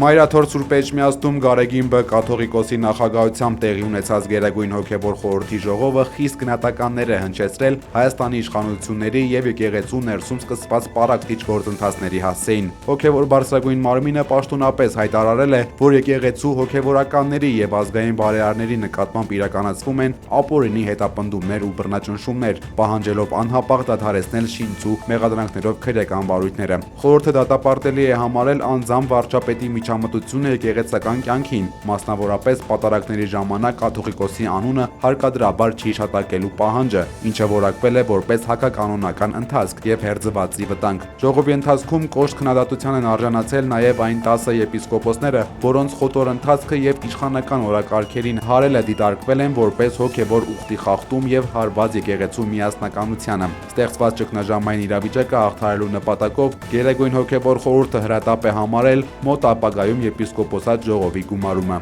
Մայրաթոր Սուրբ Էջմիածնում Գարեգին Բ կաթողիկոսի նախագահությամբ տեղի ունեցած Գերագույն հոգևոր խորհրդի ժողովը խիստ գնահատականներ է հնչեցրել Հայաստանի իշխանությունների եւ եկեղեցու ներսում սկսված պարակտիչ գործընթացների հասցեին։ Հոգևոր բարձրագույն մարմինը պաշտոնապես հայտարարել է, որ եկեղեցու հոգևորականների եւ ազգային բարերարների նկատմամբ իրականացվում են ապօրինի հետապնդումներ ու բռնաճնշումներ, պահանջելով անհապաղ դադարեցնել շինծու մեղադրանքներով քրեական բարույթները։ Խորհուրդը դատապարտելի է համարել անձամբ վարչապետի միջամտությունը եկեղեցական կյանքին, մասնավորապես պատարագների ժամանակ կաթողիկոսի անունը հարկադրաբար չհիշատակելու պահանջը, ինչը որակվել է որպես հակականոնական ընթացք եւ հերձվածի վտանգ։ Ժողովի ընթացքում կոշտ քննադատության են արժանացել նաեւ այն 10 եպիսկոպոսները, որոնց խոտոր ընթացքը եւ իշխանական օրակարգերին հարելը դիտարկվել են որպես հոգեվոր ուխտի խախտում եւ հարված եկեղեցու միասնականությանը։ Ստեղծված ճգնաժամային իրավիճակը հաղթահարելու նպատակով Գերագույն հոգևոր խորհուրդը հրատապ է համարել մոտ ապագայում եպիսկոպոսատ ժողովի գումարումը։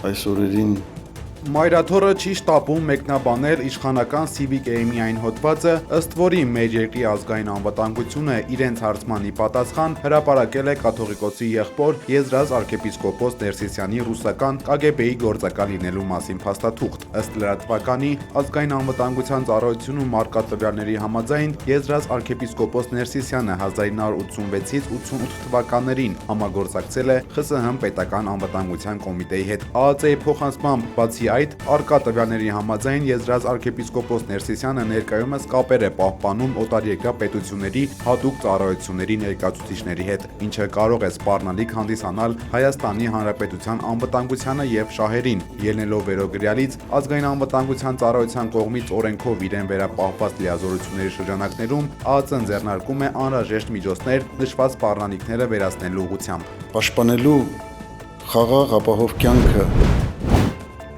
Այս օրերին Մայրաթորը չի շտապում մեկնաբանել իշխանական Civic AM-ի այն հոդվածը, ըստ որի մեր երկրի ազգային անվտանգությունը իրենց հարցմանի պատասխան հրապարակել է կաթողիկոսի եղբոր Եզրած arczepiskopos Ներսիսյանի ռուսական KGB-ի գործակալ լինելու մասին փաստաթուղթ։ Ըստ լրատվականի, ազգային անվտանգության ծառայությունում մարկատվյալների համաձայն Եզրած arczepiskopos Ներսիսյանը 1986-ից 88 թվականներին համագործակցել է ԽՍՀՄ պետական անվտանգության կոմիտեի հետ։ ԱԱԾ-ի փոխանցմամբ բացի այդ, առկա տվյալների համաձայն Եզրած arczepiskopos Ներսիսյանը ներկայումս կապեր է պահպանում օտարերկրյա պետությունների հատուկ ծառայությունների ներկայացուցիչների հետ, ինչը կարող է սպառնալիք հանդիսանալ Հայաստանի Հանրապետության անվտանգությանը եւ շահերին, ելնելով վերոգրյալից ազգային անվտանգության ծառայության կողմից օրենքով իրեն վերապահված լիազորությունների շրջանակներում ԱԱԾ-ն ձեռնարկում է անհրաժեշտ միջոցներ նշված սպառնալիքները վերացնելու ուղղությամբ։ Պաշտպանելու խաղաղ ապահով կյանքը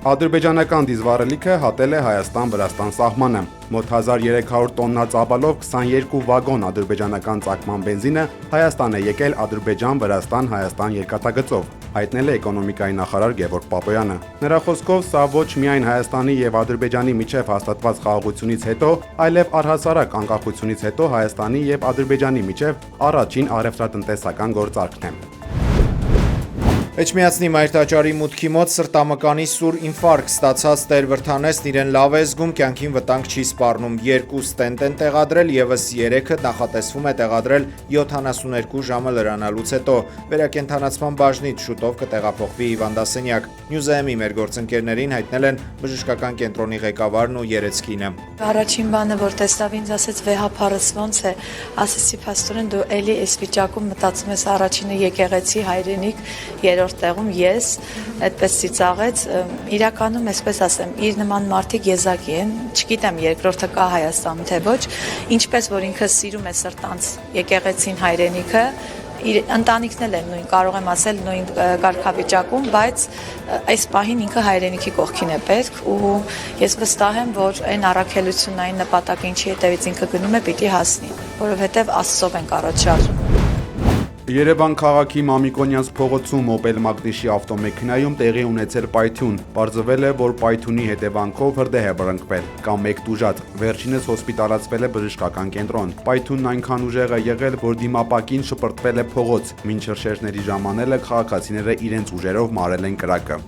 Ադրբեջանական դիզվառելիքը հատել է Հայաստան-Վրաստան սահմանը։ Մոտ 1300 տոննա ծավալով 22 վագոն ադրբեջանական ծագման բենզինը Հայաստան է եկել Ադրբեջան-Վրաստան-Հայաստան երկաթգծով, հայտնել է էկոնոմիկայի նախարար Գևորգ Պապոյանը։ Նրա խոսքով սա ոչ միայն Հայաստանի եւ Ադրբեջանի միջև հաստատված խաղաղությունից հետո, այլև առհասարակ անկախությունից հետո Հայաստանի եւ Ադրբեջանի միջև առաջին առևտրատնտեսական գործարքն է։ Էջմիածնի մայրտաճարի մուտքի մոտ սրտամկանի սուր ինֆարկտ ստացած Տեր Վրդանեսն իրեն լավ է զգում, կյանքին վտանգ չի սպառնում։ 2 ստենտ են տեղադրել, եւս 3-ը նախատեսվում է տեղադրել 72 ժամը լրանալուց հետո։ Վերակենդանացման բաժնից շուտով կտեղափոխվի հիվանդասենյակ։ Նյուզեեմի մեր գործընկերներին հայտնել են բժշկական կենտրոնի ղեկավարն ու երեցկինը։ Առաջին բանը, որ տեսավ ինձ, ասեց վեհափարս ոնց է, ասեցի փաստորեն դու էլի այս վիճակում մտածում ես առաջինը եկեղեցի հայրենիք, երրորդ տեղում ես, այդպես ծիծաղեց, իրականում այսպես ասեմ, իր նման մարդիկ եզակի են, չգիտեմ երկրորդը կա Հայաստանում թե ոչ, ինչպես որ ինքը սիրում է սրտանց եկեղեցին հայրենիքը, իր ընտանիքն էլ են նույն, կարող եմ ասել նույն կարգավիճակում, բայց այս պահին ինքը հայրենիքի կողքին է պետք ու ես վստահ եմ, որ այն առաքելությունն, այն նպատակը, ինչի հետևից ինքը գնում է, պիտի հասնի, որովհետև Աստծով ենք առաջ շարժում։ Երևան քաղաքի Մամիկոնյանց փողոցում Opel Magnish-ի ավտոմեքենայում տեղի ունեցել պայթյուն։ Պարզվել է, որ պայթյունի հետևանքով հրդեհ է բռնկվել կամ 1 տուժած։ Վերջինս հոսպիտալացվել է բժշկական կենտրոն։ Պայթյունն այնքան ուժեղ է եղել, որ դիմապակին շպրտվել է փողոց։ Մինչ հրշեջների ժամանելը քաղաքացիները իրենց ուժերով մարել են կրակը։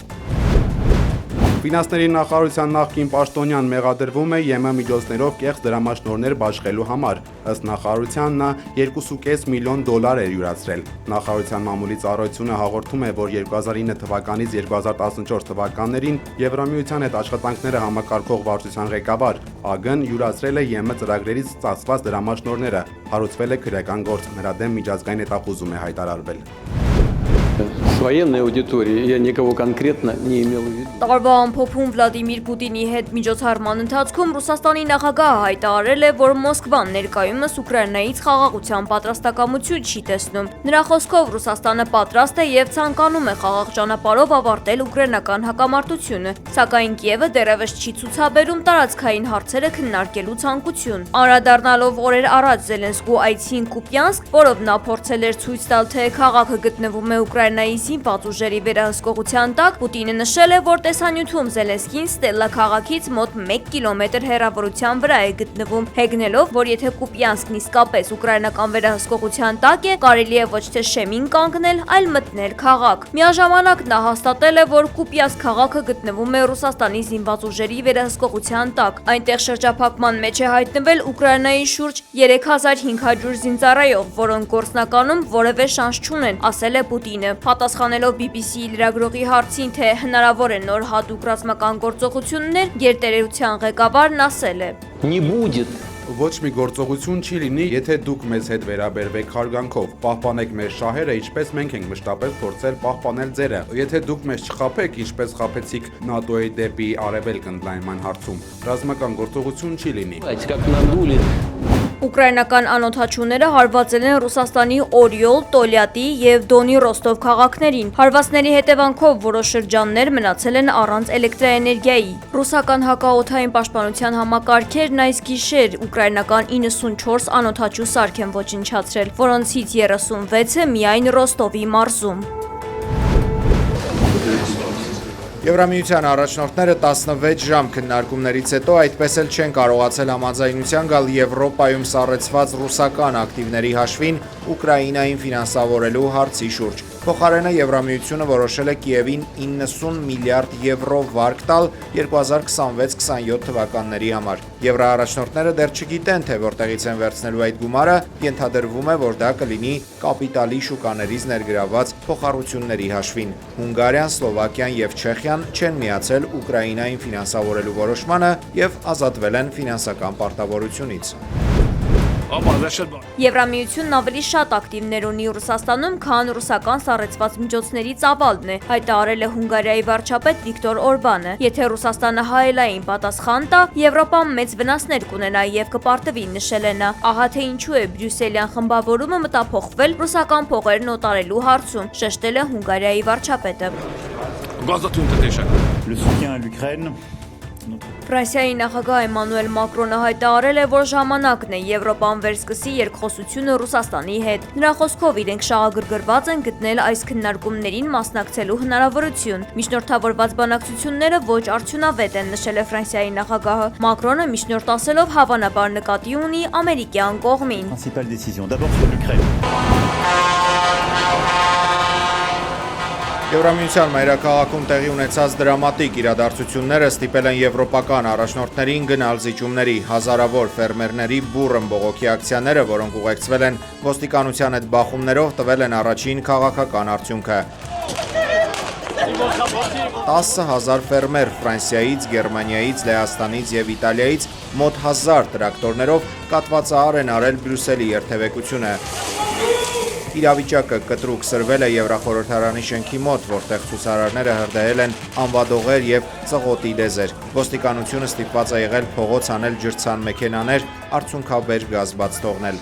Ֆինանսների նախարարության նախկին պաշտոնյան մեղադրվում է ԵՄ միջոցներով կեղծ դրամաշնորհներ բաշխելու համար։ Ըստ նախարարության նա $2.5 միլիոն է յուրացրել։ Նախարարության մամուլի ծառայությունը հաղորդում է, որ 2009 թվականից 2014 թվականներին Եվրամիության հետ աշխատանքները համակարգող վարչության ղեկավար ԱԳ-ն յուրացրել է ԵՄ ծրագրերից ստացված դրամաշնորհները։ Հարուցվել է քրեական գործ, նրա դեմ միջազգային հետախուզում է հայտարարվել։ С военной аудиторией я никого конкретно не имел в виду. Տարվա ամփոփում Վլադիմիր Պուտինի հետ միջոցառման ընթացքում Ռուսաստանի նախագահը հայտարարել է, որ Մոսկվան ներկայումս Ուկրաինայից խաղաղության պատրաստակամություն չի տեսնում։ Նրա խոսքով Ռուսաստանը պատրաստ է եւ ցանկանում է խաղաղ ճանապարհով ավարտել ուկրաինական հակամարտությունը, սակայն Կիևը դեռևս չի ցուցաբերում տարածքային հարցերը քննարկելու ցանկություն։ Անդրադառնալով օրեր առաջ Զելենսկու այցին Կուպյանսկ, որով նա փորձել էր ցույց տալ, թե քաղաքը գտնվում է Ուկրաինայի զինված ուժերի վերահսկողության տակ, Պուտինը նշել է, որ տեսանյութում Զելենսկին Ստելլա քաղաքից մոտ 1 կիլոմետր հեռավորության վրա է գտնվում, հեգնելով, որ եթե Կուպյանսկն իսկապես ուկրաինական վերահսկողության տակ է, կարելի է ոչ թե շեմին կանգնել, այլ մտնել քաղաք։ Միաժամանակ նա հաստատել է, որ Կուպյանսկ քաղաքը գտնվում է Ռուսաստանի զինված ուժերի վերահսկողության տակ։ Այնտեղ շրջափակման մեջ է հայտնվել Ուկրաինայի շուրջ 3500 զինծառայող, որոնք գործնականում որևէ շանս չունեն, ասել է Պուտինը։ Պատասխանելով BBC-ի լրագրողի հարցին, թե հնարավոր է նոր հատուկ ռազմական գործողություններ, գերտերության ղեկավարն ասել է. Не будет. Ոչ մի գործողություն չի լինի, եթե դուք մեզ հետ վերաբերվեք հարգանքով, պահպանեք մեր շահերը, ինչպես մենք ենք մշտապես փորձել պահպանել ձերը։ Եթե դուք մեզ չխաբեք, ինչպես խաբեցիք ՆԱՏՕ-ի դեպի արևելք ընդլայնման հարցում, ռազմական գործողություն չի լինի։ Как надули. Ուկրաինական անօդաչուները հարվածել են Ռուսաստանի Օրիոլ, Տոլյատի եւ Դոնի Ռոստով քաղաքներին։ Հարվածների հետևանքով որոշ շրջաններ մնացել են առանց էլեկտրաէներգիայի։ Ռուսական հակաօդային պաշտպանության համակարգերն այս գիշեր ուկրաինական 94 անօդաչու սարք են ոչնչացրել, որոնցից 36-ը միայն Ռոստովի մարզում։ Եվրամիության առաջնորդները 16 ժամ քննարկումներից հետո այդպես էլ չեն կարողացել համաձայնության գալ Եվրոպայում սառեցված ռուսական ակտիվների հաշվին Ուկրաինային ֆինանսավորելու հարցի շուրջ։ Փոխարենը Եվրամիությունը որոշել է Կիևին 90 միլիարդ եվրո վարկ տալ 2026-27 թվականների համար։ Եվրոառաջնորդները դեռ չգիտեն, թե որտեղից են վերցնելու այդ գումարը, ենթադրվում է, որ դա կլինի կապիտալի շուկաներից ներգրավված փոխառությունների հաշվին։ Հունգարիան, Սլովակիան եւ Չեխիան չեն միացել Ուկրաինային ֆինանսավորելու որոշմանը եւ ազատվել են ֆինանսական պարտավորությունից։ Եվրամիությունն ավելի շատ ակտիվներ ունի Ռուսաստանում, քան ռուսական սառեցված միջոցների ծավալն է, հայտարարել է Հունգարիայի վարչապետ Վիկտոր Օրբանը։ Եթե Ռուսաստանը հայելային պատասխան տա, Եվրոպան մեծ վնասներ կունենա եւ կպարտվի, նշել է նա։ Ահա թե ինչու է բրյուսելյան խմբավորումը մտափոխվել ռուսական փողերն օտարելու հարցում, շեշտել է Հունգարիայի վարչապետը։ Le soutien à l'Ukraine. Ֆրանսիայի նախագահ Էմանուել Մակրոնը հայտարարել է, որ ժամանակն է Եվրոպան վերսկսի երկխոսությունը Ռուսաստանի հետ։ Նրա խոսքով իրենք շահագրգռված են գտնել այս քննարկումներին մասնակցելու հնարավորություն։ Միջնորդավորված բանակցությունները ոչ արդյունավետ են, նշել է Ֆրանսիայի նախագահը։ Մակրոնը միջնորդ ասելով հավանաբար նկատի ունի ամերիկյան կողմին։ Principale décision. D'abord sur l'Ukraine. Եվրամիության մայրաքաղաքում տեղի ունեցած դրամատիկ իրադարձությունները ստիպել են եվրոպական առաջնորդներին գնալ զիջումների։ Հազարավոր ֆերմերների բուռն բողոքի ակցիաները, որոնք ուղեկցվել են ոստիկանության հետ բախումներով, տվել են առաջին քաղաքական արդյունքը։ 10,000 ֆերմեր Ֆրանսիայից, Գերմանիայից, Լեհաստանից եւ Իտալիայից մոտ 1000 տրակտորներով կատվածահար են արել Բրյուսելի երթևեկությունը։ Իրավիճակը կտրուկ սրվել է Եվրախորհրդարանի շենքի մոտ, որտեղ ցուցարարները հրդեհել են անվադողեր եւ ծղոտի լեզեր։ Ոստիկանությունը ստիպված է եղել փողոց անել ջրցան մեքենաներ, արցունքաբեր գազ բաց թողնել։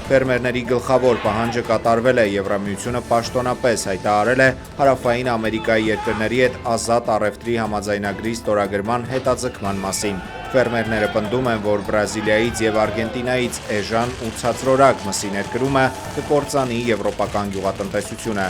Ֆերմերների գլխավոր պահանջը կատարվել է, Եվրամիությունը պաշտոնապես հայտարարել է Հարավային Ամերիկայի երկրների հետ ազատ առևտրի համաձայնագրի ստորագրման հետաձգման մասին։ Ֆերմերները պնդում են, որ Բրազիլիայից եւ Արգենտինայից էժան ու ցածրորակ մսի ներկրումը կկործանի եվրոպական գյուղատնտեսությունը։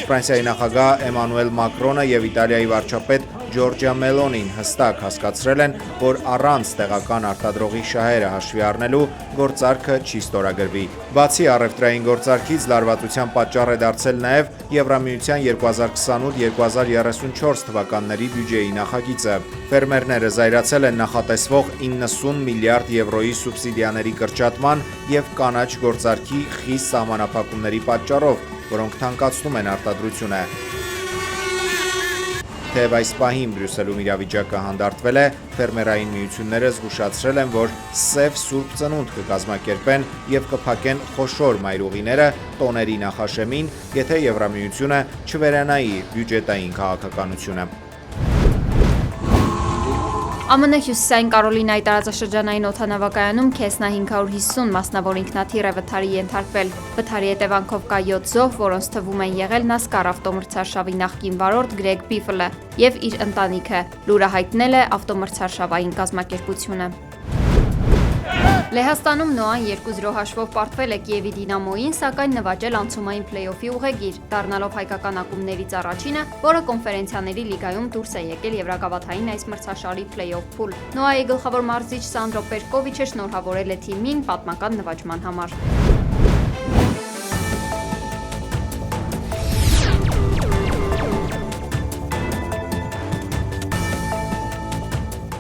Ֆրանսիայի նախագահ Էմանուել Մակրոնը եւ Իտալիայի վարչապետ Ջորջիա Մելոնին հստակ հասկացրել են, որ առանց տեղական արտադրողի շահերը հաշվի առնելու գործարքը չի ստորագրվի։ Բացի առևտրային գործարքից լարվածության պատճառ է դարձել նաև Եվրամիության 2028-2034 թվականների բյուջեի նախագիծը։ Ֆերմերները զայրացել են նախատեսվող 90 միլիարդ եվրոյի սուբսիդիաների կրճատման եւ կանաչ գործարքի խիստ սահմանափակումների պատճառով, որոնք թանկացնում են արտադրությունը։ Թեև այս պահին Բրյուսելում իրավիճակը հանդարտվել է, ֆերմերային միությունները զգուշացրել են, որ սև սուրբ ծնունդ կկազմակերպեն եւ կփակեն խոշոր մայրուղիները տոների նախաշեմին, եթե Եվրամիությունը չվերանայի բյուջետային քաղաքականությունը։ ԱՄՆ Հյուսիսային Կարոլինայի տարածաշրջանային օդանավակայանում Քեսնա 550 մասնավոր ինքնաթիռ է վթարի ենթարկվել։ Վթարի հետևանքով կա 7 զոհ, որոնց թվում են եղել NASCAR ավտոմրցարշավի նախկին վարորդ Գրեգ Բիֆլը եւ իր ընտանիքը։ Լուրը հայտնել է ավտոմրցարշավային կազմակերպությունը։ Լեհաստանում Նոան 2-0 հաշվով պարտվել է Կիևի Դինամոյին, սակայն նվաճել անցումային փլեյօֆի ուղեգիր, դառնալով հայկական ակումբներից առաջինը, որը կոնֆերենցիաների լիգայում դուրս է եկել Եվրագավաթային այս մրցաշարի փլեյօֆ փուլ։ Նոայի գլխավոր մարզիչ Սանդրո Պերկովիչը շնորհավորել է թիմին պատմական նվաճման համար։